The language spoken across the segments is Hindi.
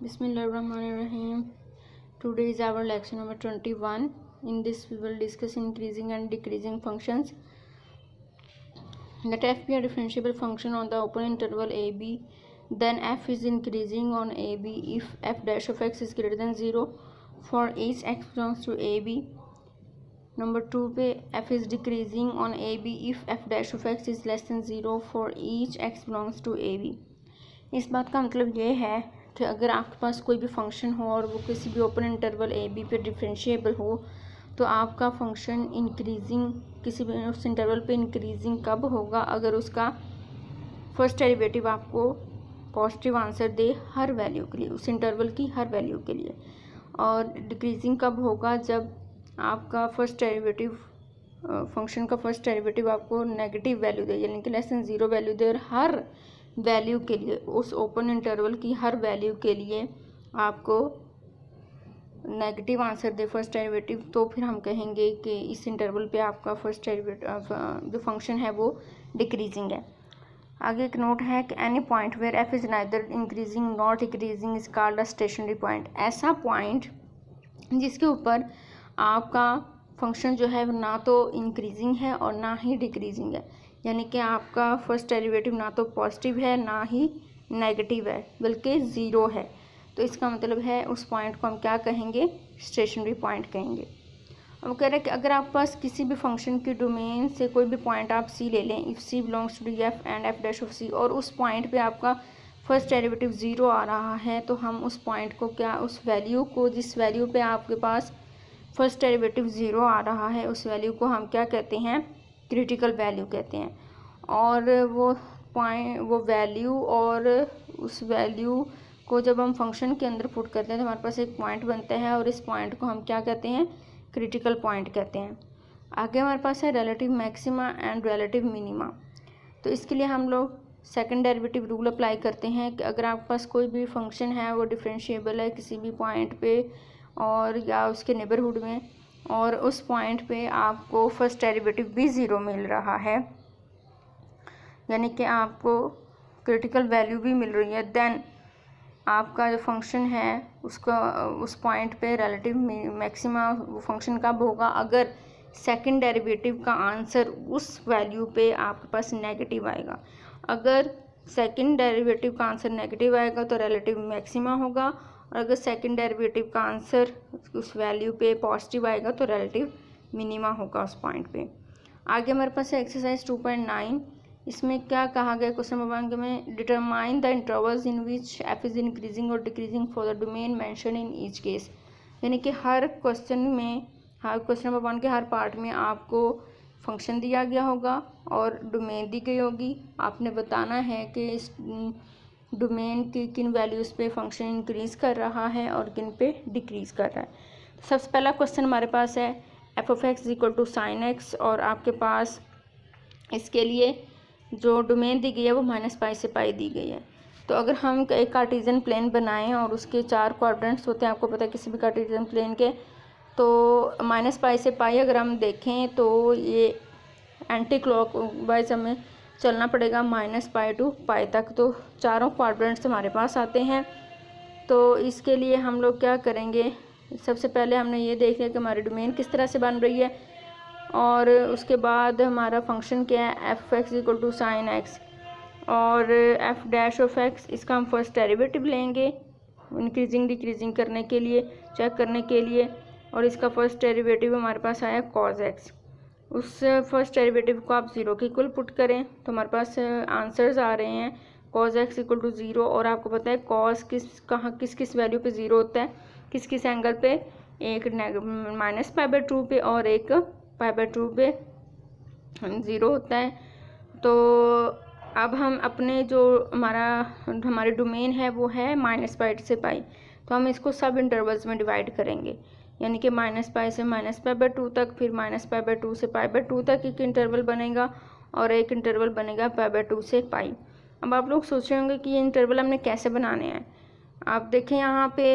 Bismillahirrahmanirrahim. Today is our lecture number 21. In this we will discuss increasing and decreasing functions. Let f be a differentiable function on the open interval ab, then f is increasing on ab if f dash of x is greater than 0 for each x belongs to ab. Number 2 पे f is decreasing on ab if f dash of x is less than 0 for each x belongs to ab. इस बात का मतलब ये है कि अगर आपके पास कोई भी फंक्शन हो और वो किसी भी ओपन इंटरवल ए बी पे डिफरेंशिएबल हो तो आपका फंक्शन इंक्रीजिंग किसी भी उस इंटरवल पे इंक्रीजिंग कब होगा, अगर उसका फर्स्ट डेरिवेटिव आपको पॉजिटिव आंसर दे हर वैल्यू के लिए, उस इंटरवल की हर वैल्यू के लिए। और डिक्रीजिंग कब होगा, जब आपका फर्स्ट डेरिवेटिव फंक्शन का फर्स्ट डेरिवेटिव आपको नेगेटिव वैल्यू दे, यानी कि लेस देन 0 वैल्यू दे और हर वैल्यू के लिए, उस ओपन इंटरवल की हर वैल्यू के लिए आपको नेगेटिव आंसर दे फर्स्ट डेरिवेटिव, तो फिर हम कहेंगे कि इस इंटरवल पे आपका फर्स्ट डेरिवेटिव जो फंक्शन है वो डिक्रीजिंग है। आगे एक नोट है कि any point where f is neither increasing not decreasing is called a stationary point. ऐसा पॉइंट जिसके ऊपर आपका फंक्शन जो है ना तो इंक्रीजिंग है और ना ही डिक्रीजिंग है, यानी कि आपका फर्स्ट डेरिवेटिव ना तो पॉजिटिव है ना ही नेगेटिव है बल्कि ज़ीरो है, तो इसका मतलब है उस पॉइंट को हम क्या कहेंगे, स्टेशनरी पॉइंट कहेंगे। अब कह रहे हैं कि अगर आपके पास किसी भी फंक्शन की डोमेन से कोई भी पॉइंट आप सी ले लें, if C belongs to D F and F dash of C, और उस पॉइंट पे आपका फर्स्ट डेरिवेटिव ज़ीरो आ रहा है, तो हम उस पॉइंट को क्या, उस वैल्यू को, जिस वैल्यू पे आपके पास फर्स्ट डेरिवेटिव ज़ीरो आ रहा है उस वैल्यू को हम क्या कहते हैं, क्रिटिकल वैल्यू कहते हैं। और वो वैल्यू और उस वैल्यू को जब हम फंक्शन के अंदर पुट करते हैं तो हमारे पास एक पॉइंट बनता है और इस पॉइंट को हम क्या कहते हैं, क्रिटिकल पॉइंट कहते हैं। आगे हमारे पास है relative maxima and relative minima. तो इसके लिए हम लोग सेकंड डेरिवेटिव रूल अप्लाई करते हैं कि अगर आपके पास कोई भी फंक्शन है वो डिफरेंशिएबल है किसी भी पॉइंट पे और या उसके नेबरहुड में, और उस पॉइंट पे आपको फर्स्ट डेरिवेटिव भी ज़ीरो मिल रहा है, यानी कि आपको क्रिटिकल वैल्यू भी मिल रही है, देन आपका जो फंक्शन है उसका उस पॉइंट पे रिलेटिव मैक्सिमा वो फंक्शन कब होगा, अगर सेकंड डेरिवेटिव का आंसर उस वैल्यू पे आपके पास नेगेटिव आएगा। अगर सेकंड डेरिवेटिव का आंसर नेगेटिव आएगा तो रिलेटिव मैक्सिमा होगा, और अगर सेकंड डेरिवेटिव का आंसर उस वैल्यू पे पॉजिटिव आएगा तो रिलेटिव मिनिमा होगा उस पॉइंट पे। आगे हमारे पास है एक्सरसाइज 2.9। इसमें क्या कहा गया क्वेश्चन नंबर 1 में, determine the intervals in which F is increasing और decreasing for the domain mention in each case. यानी कि हर क्वेश्चन में, हर क्वेश्चन नंबर 1 के हर पार्ट में आपको फंक्शन दिया गया होगा और डोमेन दी गई होगी। आपने बताना है कि इस डोमेन की किन वैल्यूज़ पे फंक्शन इंक्रीज़ कर रहा है और किन पे डिक्रीज़ कर रहा है। तो सबसे पहला क्वेश्चन हमारे पास है f of x equal to sine x, और आपके पास इसके लिए जो डोमेन दी गई है वो -π से π दी गई है। तो अगर हम एक कार्टेशियन प्लेन बनाएं और उसके 4 क्वाड्रेंट्स होते हैं, आपको पता है किसी भी कार्टेशियन प्लेन के, तो -π से π अगर हम देखें तो ये एंटी क्लॉकवाइज हमें चलना पड़ेगा -π टू π तक, तो चारों क्वाड्रेंट्स हमारे पास आते हैं। तो इसके लिए हम लोग क्या करेंगे, सबसे पहले हमने ये देख लिया कि हमारी डोमेन किस तरह से बन रही है, और उसके बाद हमारा फंक्शन क्या है, f x equal to sine x, और एफ डैश ऑफ एक्स, इसका हम फर्स्ट डेरिवेटिव लेंगे इंक्रीजिंग डिक्रीजिंग करने के लिए, चेक करने के लिए, और इसका फर्स्ट डेरिवेटिव हमारे पास आया कॉज एक्स। उस फर्स्ट डेरिवेटिव को आप 0 के इक्वल पुट करें तो हमारे पास आंसर्स आ रहे हैं कॉज एक्स इक्वल टू 0, और आपको पता है कॉज किस किस वैल्यू पे 0 होता है, किस किस एंगल पे, एक -π/2 पे और एक π/2 पे 0 होता है। तो अब हम अपने जो हमारी डोमेन है वो है -π से π, तो हम इसको सब इंटरवल्स में डिवाइड करेंगे, यानी कि -π से -π/2 तक, फिर -π/2 से π/2 तक एक इंटरवल बनेगा और एक इंटरवल बनेगा π/2 से π। अब आप लोग सोच रहे होंगे कि ये इंटरवल हमने कैसे बनाने हैं। आप देखें यहाँ पे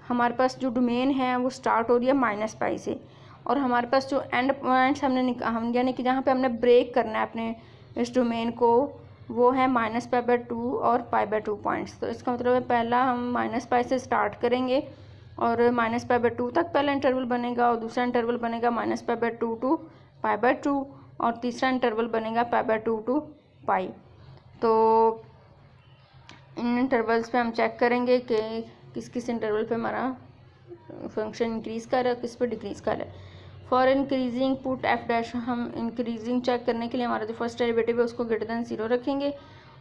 हमारे पास जो डोमेन है वो स्टार्ट हो रही है -π से, और हमारे पास जो एंड पॉइंट्स हम यानी कि जहाँ पे हमने ब्रेक करना है अपने इस डोमेन को, वो है -π/2 और π/2 पॉइंट्स। तो इसका मतलब है पहला हम -π से स्टार्ट करेंगे और -π/2 तक पहला इंटरवल बनेगा और दूसरा इंटरवल बनेगा -π/2 टू π/2 और तीसरा इंटरवल बनेगा π/2 टू π। तो इन इंटरवल्स पे हम चेक करेंगे कि किस किस इंटरवल पे हमारा फंक्शन इंक्रीज़ कर रहा है, किस पे डिक्रीज़ कर रहा है। फॉर इंक्रीजिंग पुट f', हम इंक्रीजिंग चेक करने के लिए हमारा जो फर्स्ट डेरिवेटिव है उसको ग्रेटर दैन 0 रखेंगे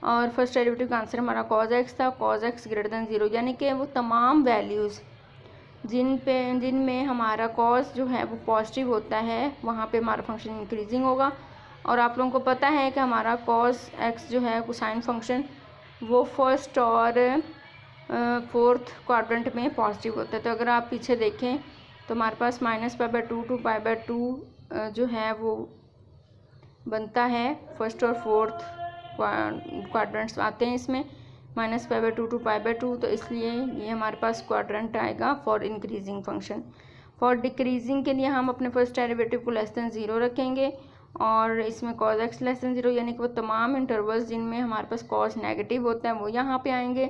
और फर्स्ट डेरिवेटिव का आंसर हमारा cos x था, cos x ग्रेटर दैन 0, यानी कि वो तमाम वैल्यूज़ जिनमें हमारा cos जो है वो पॉजिटिव होता है वहाँ पे हमारा फंक्शन इंक्रीजिंग होगा। और आप लोगों को पता है कि हमारा cos x जो है कोसाइन फंक्शन वो फर्स्ट और फोर्थ क्वाड्रेंट में पॉजिटिव होता है। तो अगर आप पीछे देखें तो हमारे पास -π/2 टू π/2 जो है वो बनता है, फर्स्ट और फोर्थ क्वाड्रेंट्स आते हैं इसमें, -π/2 टू π/2, तो इसलिए ये हमारे पास क्वाड्रेंट आएगा for increasing function. For decreasing के लिए हम अपने फर्स्ट डेरिवेटिव को लेस दैन 0 रखेंगे और इसमें cos x लेस दैन 0, यानी कि वो तमाम इंटरवल्स जिनमें हमारे पास cos नेगेटिव होता है वो यहाँ पे आएंगे।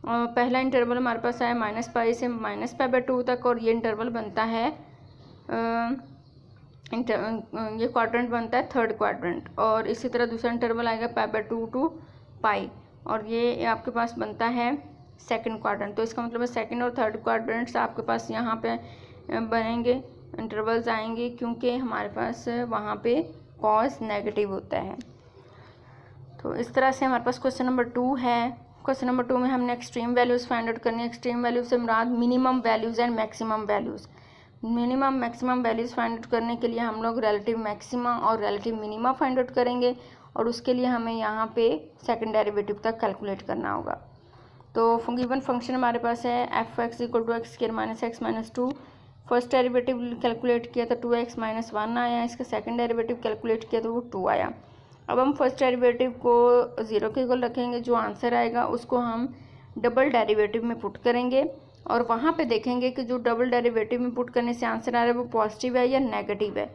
और पहला इंटरवल हमारे पास आया -π से -π/2 तक और ये इंटरवल बनता है ये क्वाड्रेंट बनता है थर्ड क्वाड्रेंट। और इसी तरह दूसरा इंटरवल आएगा π/2 टू π और ये आपके पास बनता है सेकंड क्वाड्रेंट। तो इसका मतलब है सेकंड और थर्ड क्वाड्रेंट्स आपके पास यहाँ पे बनेंगे, इंटरवल्स आएंगे, क्योंकि हमारे पास वहाँ पे cos नेगेटिव होता है। तो इस तरह से हमारे पास क्वेश्चन नंबर 2 है। क्वेश्चन नंबर 2 में हमने एक्सट्रीम वैल्यूज़ फाइंड आउट करनी है। एक्सट्रीम वैल्यूज से मुराद minimum values and maximum values. Minimum maximum values find out करने के लिए हम लोग रिलेटिव मैक्सिमा और रिलेटिव मिनिमा फाइंड आउट करेंगे और उसके लिए हमें यहाँ पे सेकंड डेरिवेटिव तक कैलकुलेट करना होगा। तो गिवन फंक्शन हमारे पास है f(x) = x² - x - 2। First derivative calculate किया तो 2x - 1 आया, इसका सेकंड डेरिवेटिव कैलकुलेट किया तो वो 2 आया। अब हम फर्स्ट डेरिवेटिव को 0 के इक्वल रखेंगे, जो आंसर आएगा उसको हम डबल डेरिवेटिव में पुट करेंगे और वहाँ पे देखेंगे कि जो डबल डेरिवेटिव में पुट करने से आंसर आ रहा है वो पॉजिटिव है या नेगेटिव है।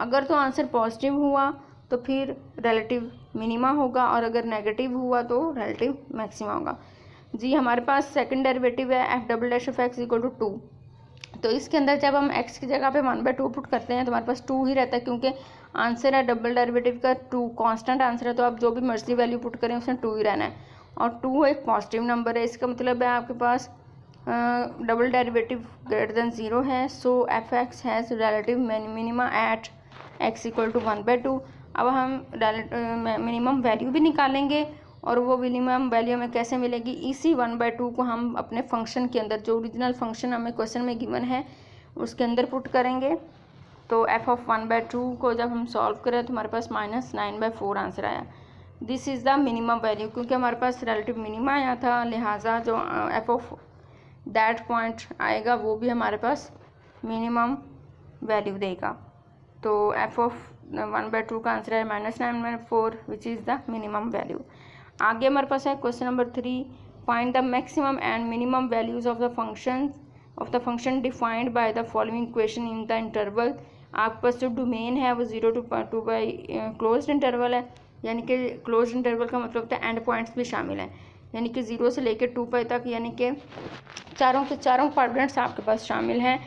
अगर तो आंसर पॉजिटिव हुआ तो फिर रिलेटिव मिनिमा होगा और अगर नेगेटिव हुआ तो रिलेटिव मैक्सिमा होगा। जी हमारे पास सेकंड डेरिवेटिव है f'(x) = 2। तो इसके अंदर जब हम x की जगह पे 1/2 पुट करते हैं तो हमारे पास 2 ही रहता है, क्योंकि आंसर है डबल डेरिवेटिव का 2, कांस्टेंट आंसर है, तो आप जो भी मर्जी वैल्यू पुट करें उसमें 2 ही रहना है और 2 एक पॉजिटिव नंबर है। इसका मतलब है आपके पास डबल डेरिवेटिव ग्रेटर दैन 0 है। So f(x) has relative minima at x = 1/2। अब हम मिनिमम वैल्यू भी निकालेंगे और वो मिनिमम वैल्यू हमें कैसे मिलेगी, इसी 1/2 को हम अपने फंक्शन के अंदर, जो ओरिजिनल फंक्शन हमें क्वेश्चन में गिवन है उसके अंदर पुट करेंगे। तो f(1/2) को जब हम सॉल्व करें तो हमारे पास -9/4 आंसर आया। This is the minimum value, क्योंकि हमारे पास रिलेटिव मिनिमा आया था, लिहाजा जो f ऑफ दैट पॉइंट आएगा वो भी हमारे पास मिनिमम वैल्यू देगा। तो f(1/2) का आंसर है -9/4 which is the minimum value. आगे हमारे पास है question number 3, find the maximum and minimum values of the function defined by the following equation in the interval. आपके पास जो डोमेन है वो 0 to 2 क्लोज्ड इंटरवल है, यानी कि क्लोज्ड इंटरवल का मतलब होता है एंड पॉइंट्स भी शामिल हैं, यानी कि 0 से लेकर 2 तक, यानी कि चारों के चारों क्वाड्रेंट्स आपके पास शामिल हैं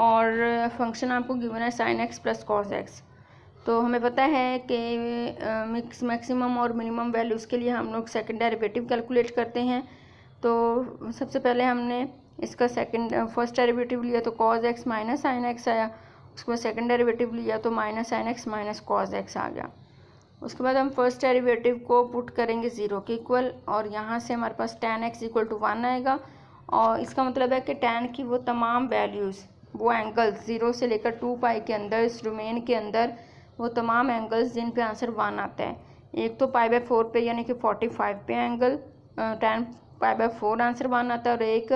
और फंक्शन आपको गिवन है sin x + cos x। तो हमें पता है कि मैक्सिमम और मिनिमम वैल्यूज़ के लिए हम लोग सेकंड डेरिवेटिव कैलकुलेट करते हैं। तो सबसे पहले हमने इसका फर्स्ट डेरिवेटिव लिया तो cos x - sin x आया, उसके बाद सेकंड डेरिवेटिव लिया तो -sin x - cos x आ गया। उसके बाद हम फर्स्ट डेरिवेटिव को पुट करेंगे 0 के इक्वल और यहाँ से हमारे पास tan x = 1 आएगा और इसका मतलब है कि tan की वो तमाम वैल्यूज़, वो एंगल्स 0 से लेकर 2 के अंदर, इस डोमेन के अंदर वो तमाम एंगल्स जिन पे आंसर 1 आता है, एक तो π/4 पे यानी कि 45 पे एंगल tan π/4 आंसर 1 आता है और एक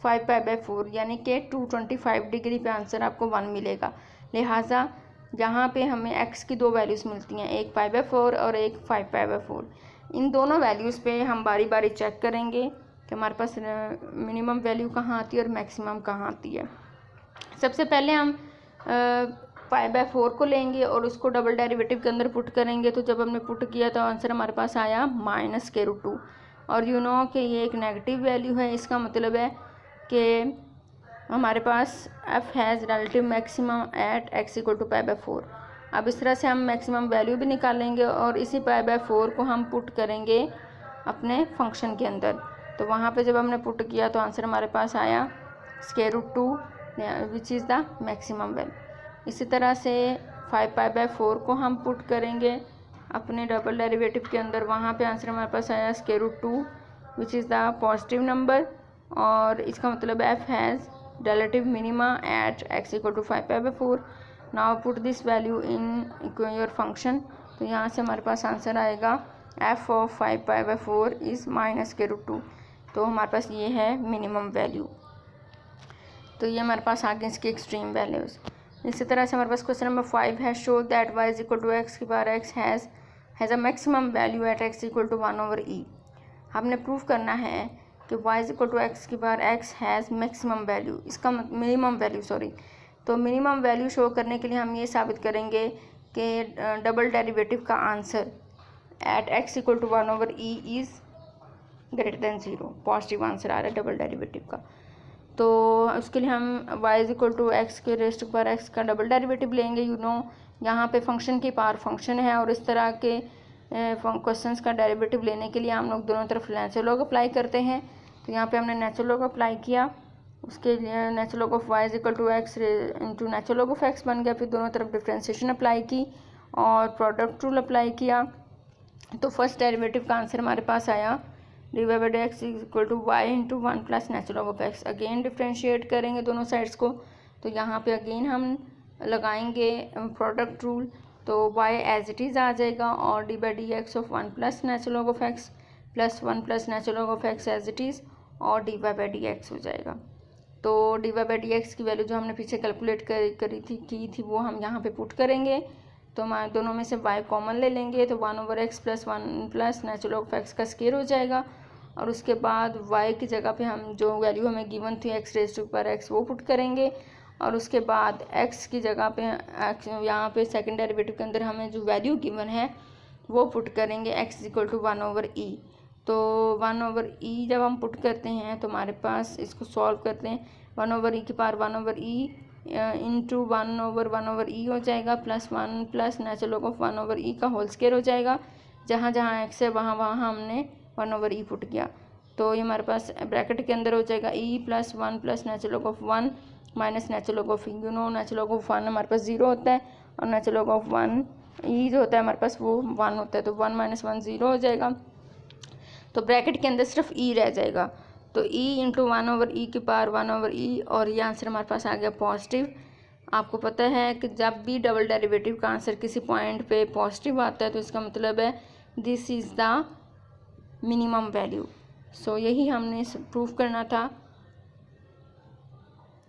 5 π/4 यानी कि 225 डिग्री पे आंसर आपको 1 मिलेगा। लिहाजा यहाँ पे हमें x की 2 वैल्यूज़ मिलती हैं, एक π/4 और एक 5 π/4। इन दोनों वैल्यूज़ पे हम बारी बारी चेक करेंगे कि हमारे पास मिनिमम वैल्यू कहाँ आती है और मैक्सिमम कहाँ आती है। सबसे पहले हम 5/4 को लेंगे और उसको डबल डेरिवेटिव के अंदर पुट करेंगे। तो जब हमने पुट किया तो आंसर हमारे पास आया -√2। और यू नो कि ये एक नेगेटिव वैल्यू है, इसका मतलब है कि हमारे पास f has relative maximum at x = π/4। अब इस तरह से हम मैक्सिमम वैल्यू भी निकालेंगे और इसी π/4 को हम पुट करेंगे अपने फंक्शन के अंदर। तो वहाँ पे जब हमने पुट किया तो आंसर हमारे पास आया √2 which is the maximum value. इसी तरह से 5π/4 को हम पुट करेंगे अपने डबल डेरिवेटिव के अंदर, वहाँ पे आंसर हमारे पास आया √2 which is the positive number. और इसका मतलब f has relative minima at x = 5π/4। now put this value in your function। तो यहाँ से हमारे पास आंसर आएगा f of 5π/4 is -√2। तो हमारे पास ये है मिनिमम वैल्यू। तो ये हमारे पास आगे इसकी एक्सट्रीम वैल्यूज़। इसी तरह से हमारे पास क्वेश्चन नंबर 5 है, show that y = x has a maximum value at x = 1/e। हमने प्रूव करना है कि y = x has maximum value, इसका मिनिमम वैल्यू सॉरी। तो मिनिमम वैल्यू शो करने के लिए हम ये साबित करेंगे कि डबल डेरिवेटिव का answer at x = 1/e is greater than 0। Positive answer आ रहा है डबल डेरिवेटिव का। तो उसके लिए हम y = x² का डबल डेरिवेटिव लेंगे। यू नो यहाँ पे फंक्शन की पावर फंक्शन है और इस तरह के क्वेश्चंस का डेरिवेटिव लेने के लिए हम लोग दोनों तरफ नेचुरल लॉग अप्लाई करते हैं। तो यहाँ पे हमने नेचुरल लॉग अप्लाई किया, उसके लिए natural log of y = x into natural log of x बन गया। फिर दोनों तरफ डिफ्रेंशिएशन अप्लाई की और प्रोडक्ट रूल अप्लाई किया। तो फर्स्ट डेरिवेटिव का आंसर हमारे पास आया dy/dx = y into 1 + natural log of x। Again differentiate करेंगे दोनों साइड्स को। तो यहाँ पे अगेन हम लगाएंगे प्रोडक्ट रूल। तो y एज इट इज़ आ जाएगा और dy/dx of 1 + natural log of x + 1 + natural log of x as it is और dy/dx हो जाएगा। तो dy/dx की वैल्यू जो हमने पीछे कैलकुलेट की थी वो हम यहाँ पे पुट करेंगे। तो हमारे दोनों में से y कॉमन ले लेंगे तो 1/x + 1 + natural log of x का स्क्वायर हो जाएगा। और उसके बाद y की जगह पे हम जो वैल्यू हमें गिवन थी x² वो पुट करेंगे। और उसके बाद x की जगह पे यहाँ पे सेकंड डेरिवेटिव के अंदर हमें जो वैल्यू गिवन है वो पुट करेंगे x = 1/e। तो 1/e जब हम पुट करते हैं तो हमारे पास इसको सॉल्व करते हैं 1/e की पावर 1/e इंटू 1/1/e हो जाएगा +1 + नेचुरल लॉग ऑफ 1/e का होल स्क्वायर हो जाएगा। जहाँ जहाँ x है वहाँ वहाँ हमने 1/e पुट किया। तो ये हमारे पास ब्रैकेट के अंदर हो जाएगा e + 1 + natural log of 1 minus natural log of you know natural log of 1 हमारे पास 0 होता है और नेचुरल लॉग ऑफ 1 e जो होता है हमारे पास वो 1 होता है। तो 1 - 1 0 हो जाएगा। तो ब्रैकेट के अंदर सिर्फ e रह जाएगा। तो e इंटू 1/e की पावर 1/e और ये आंसर हमारे पास आ गया पॉजिटिव। आपको पता है कि जब भी डबल डेरिवेटिव का आंसर किसी पॉइंट पे पॉजिटिव आता है तो इसका मतलब है this is the minimum value. So यही हमने प्रूफ करना था।